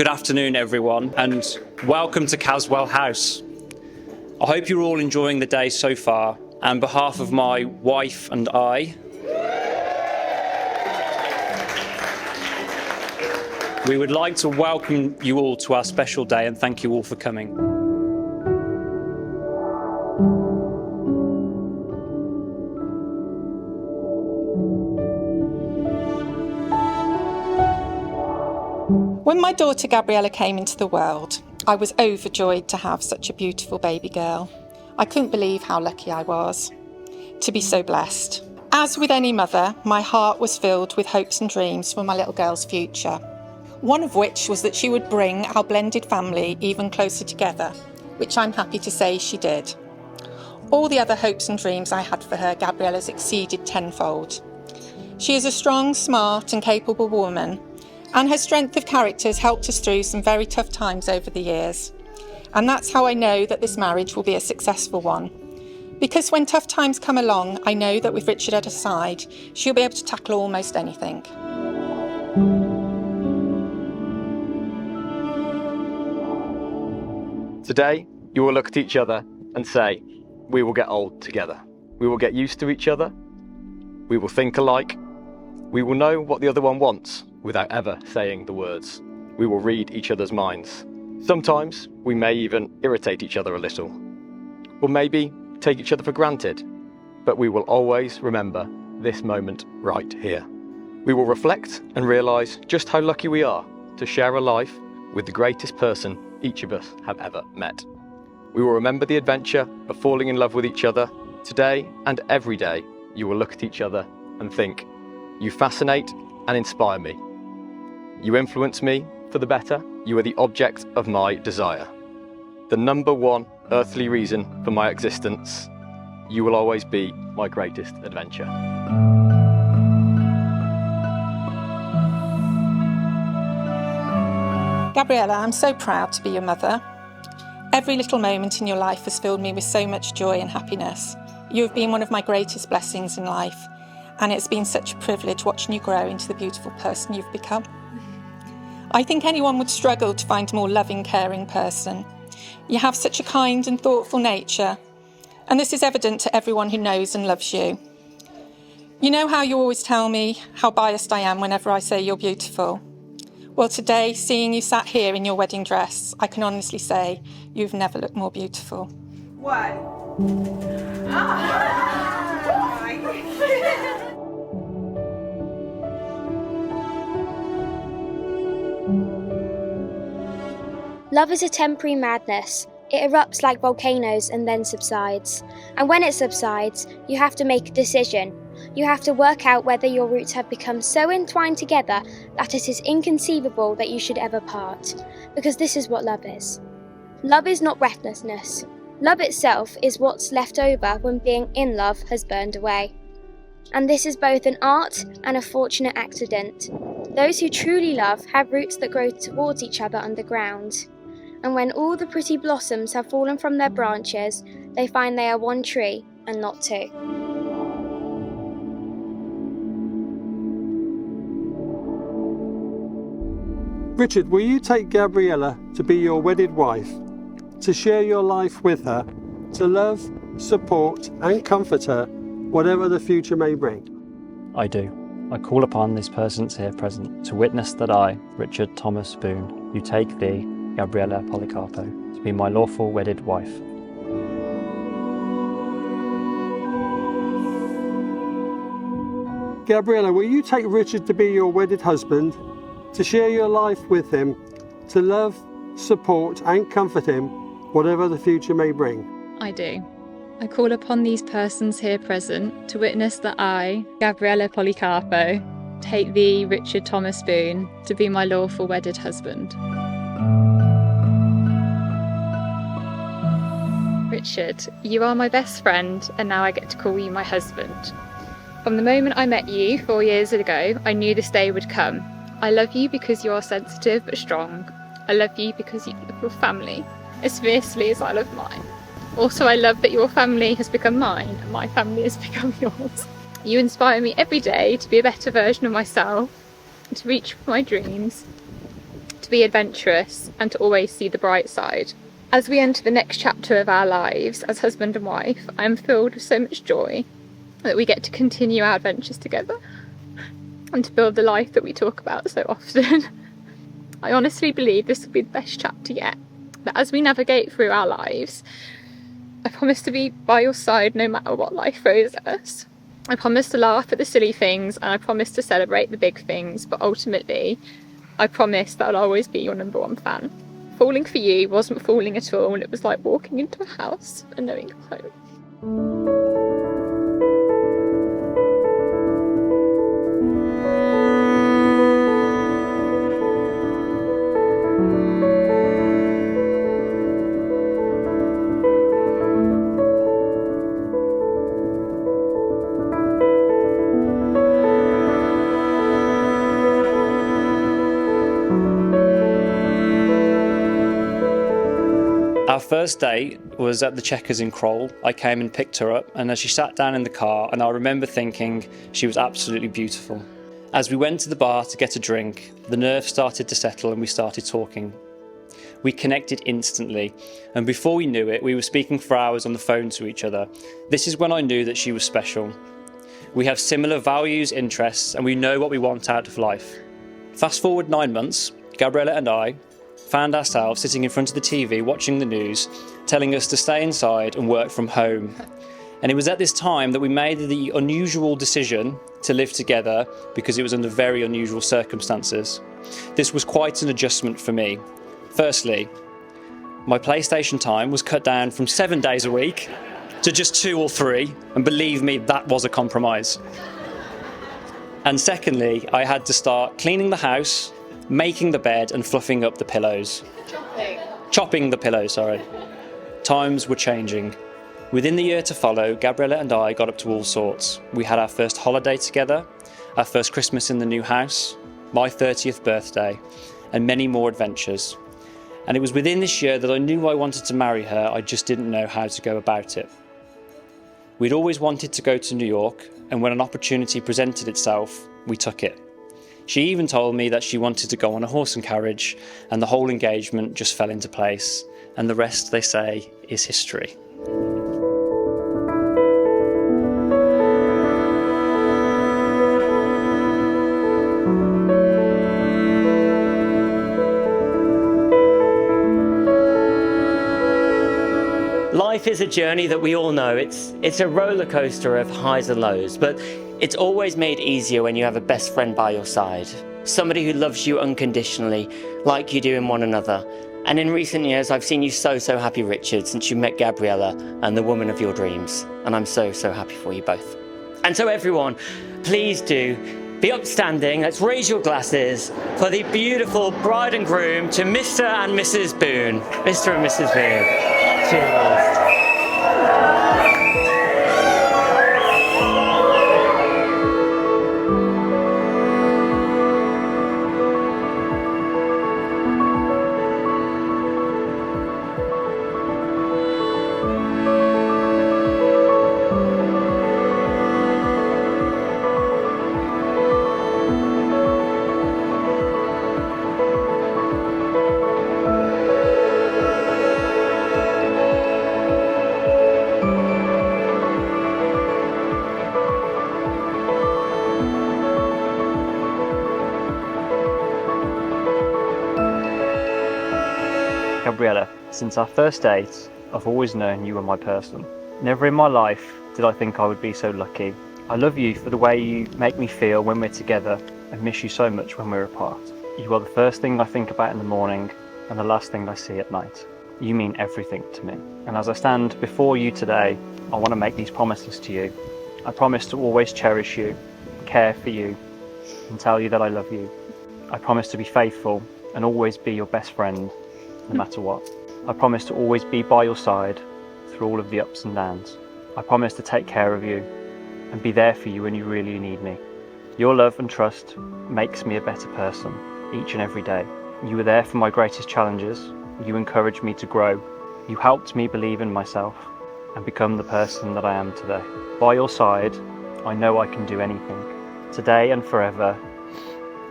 Good afternoon, everyone, and welcome to Caswell House. I hope you're all enjoying the day so far. On behalf of my wife and I, we would like to welcome you all to our special day and thank you all for coming. When my daughter Gabriella came into the world, I was overjoyed to have such a beautiful baby girl. I couldn't believe how lucky I was to be so blessed. As with any mother, my heart was filled with hopes and dreams for my little girl's future. One of which was that she would bring our blended family even closer together, which I'm happy to say she did. All the other hopes and dreams I had for her, Gabriella's exceeded tenfold. She is a strong, smart and capable woman, and her strength of character has helped us through some very tough times over the years. And that's how I know that this marriage will be a successful one. Because when tough times come along, I know that with Richard at her side, she'll be able to tackle almost anything. Today, you will look at each other and say, we will get old together. We will get used to each other. We will think alike. We will know what the other one wants without ever saying the words. We will read each other's minds. Sometimes we may even irritate each other a little, or maybe take each other for granted, but we will always remember this moment right here. We will reflect and realise just how lucky we are to share a life with the greatest person each of us have ever met. We will remember the adventure of falling in love with each other. Today and every day, you will look at each other and think, you fascinate and inspire me. You influence me for the better. You are the object of my desire. The number one earthly reason for my existence. You will always be my greatest adventure. Gabriella, I'm so proud to be your mother. Every little moment in your life has filled me with so much joy and happiness. You have been one of my greatest blessings in life, and it's been such a privilege watching you grow into the beautiful person you've become. I think anyone would struggle to find a more loving, caring person. You have such a kind and thoughtful nature, and this is evident to everyone who knows and loves you. You know how you always tell me how biased I am whenever I say you're beautiful? Well, today, seeing you sat here in your wedding dress, I can honestly say you've never looked more beautiful. What? Love is a temporary madness. It erupts like volcanoes and then subsides. And when it subsides, you have to make a decision. You have to work out whether your roots have become so entwined together that it is inconceivable that you should ever part. Because this is what love is. Love is not recklessness. Love itself is what's left over when being in love has burned away. And this is both an art and a fortunate accident. Those who truly love have roots that grow towards each other underground. And when all the pretty blossoms have fallen from their branches, they find they are one tree and not two. Richard, will you take Gabriella to be your wedded wife, to share your life with her, to love, support and comfort her, whatever the future may bring? I do. I call upon these persons here present to witness that I, Richard Thomas Boone, do take thee, Gabriella Policarpo, to be my lawful wedded wife. Gabriella, will you take Richard to be your wedded husband, to share your life with him, to love, support and comfort him, whatever the future may bring? I do. I call upon these persons here present to witness that I, Gabriella Policarpo, take thee, Richard Thomas Boone, to be my lawful wedded husband. Richard, you are my best friend, and now I get to call you my husband. From the moment I met you 4 years ago, I knew this day would come. I love you because you are sensitive but strong. I love you because you love your family as fiercely as I love mine. Also, I love that your family has become mine and my family has become yours. You inspire me every day to be a better version of myself and to reach for my dreams. to be adventurous, and to always see the bright side. As we enter the next chapter of our lives as husband and wife, I am filled with so much joy that we get to continue our adventures together and to build the life that we talk about so often. I honestly believe this will be the best chapter yet, that as we navigate through our lives, I promise to be by your side no matter what life throws at us. I promise to laugh at the silly things, and I promise to celebrate the big things, but ultimately, I promise that I'll always be your number one fan. Falling for you wasn't falling at all, and it was like walking into a house and knowing you're home. Our first date was at the Checkers in Crowell. I came and picked her up, and as she sat down in the car, and I remember thinking she was absolutely beautiful. As we went to the bar to get a drink, the nerves started to settle and we started talking. We connected instantly, and before we knew it, we were speaking for hours on the phone to each other. This is when I knew that she was special. We have similar values, interests, and we know what we want out of life. Fast forward 9 months, Gabriella and I found ourselves sitting in front of the TV watching the news, telling us to stay inside and work from home. And it was at this time that we made the unusual decision to live together because it was under very unusual circumstances. This was quite an adjustment for me. Firstly, my PlayStation time was cut down from 7 days a week to just 2 or 3, and believe me, that was a compromise. And secondly, I had to start cleaning the house, making the bed and fluffing up the pillows. Chopping the pillows, sorry. Times were changing. Within the year to follow, Gabriella and I got up to all sorts. We had our first holiday together, our first Christmas in the new house, my 30th birthday, and many more adventures. And it was within this year that I knew I wanted to marry her, I just didn't know how to go about it. We'd always wanted to go to New York, and when an opportunity presented itself, we took it. She even told me that she wanted to go on a horse and carriage, and the whole engagement just fell into place, and the rest, they say, is history. Life is a journey that we all know. It's a roller coaster of highs and lows, but it's always made easier when you have a best friend by your side. Somebody who loves you unconditionally, like you do in one another. And in recent years, I've seen you so happy, Richard, since you met Gabriella and the woman of your dreams. And I'm so happy for you both. And so everyone, please do be upstanding. Let's raise your glasses for the beautiful bride and groom to Mr. and Mrs. Boone. Mr. and Mrs. Boone. Cheers. Gabriella, since our first date, I've always known you were my person. Never in my life did I think I would be so lucky. I love you for the way you make me feel when we're together and miss you so much when we're apart. You are the first thing I think about in the morning and the last thing I see at night. You mean everything to me. And as I stand before you today, I want to make these promises to you. I promise to always cherish you, care for you, and tell you that I love you. I promise to be faithful and always be your best friend, no matter what. I promise to always be by your side through all of the ups and downs. I promise to take care of you and be there for you when you really need me. Your love and trust makes me a better person each and every day. You were there for my greatest challenges. You encouraged me to grow. You helped me believe in myself and become the person that I am today. By your side, I know I can do anything. Today and forever,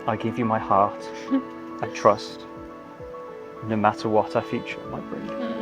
I give you my heart and trust no matter what our future might bring.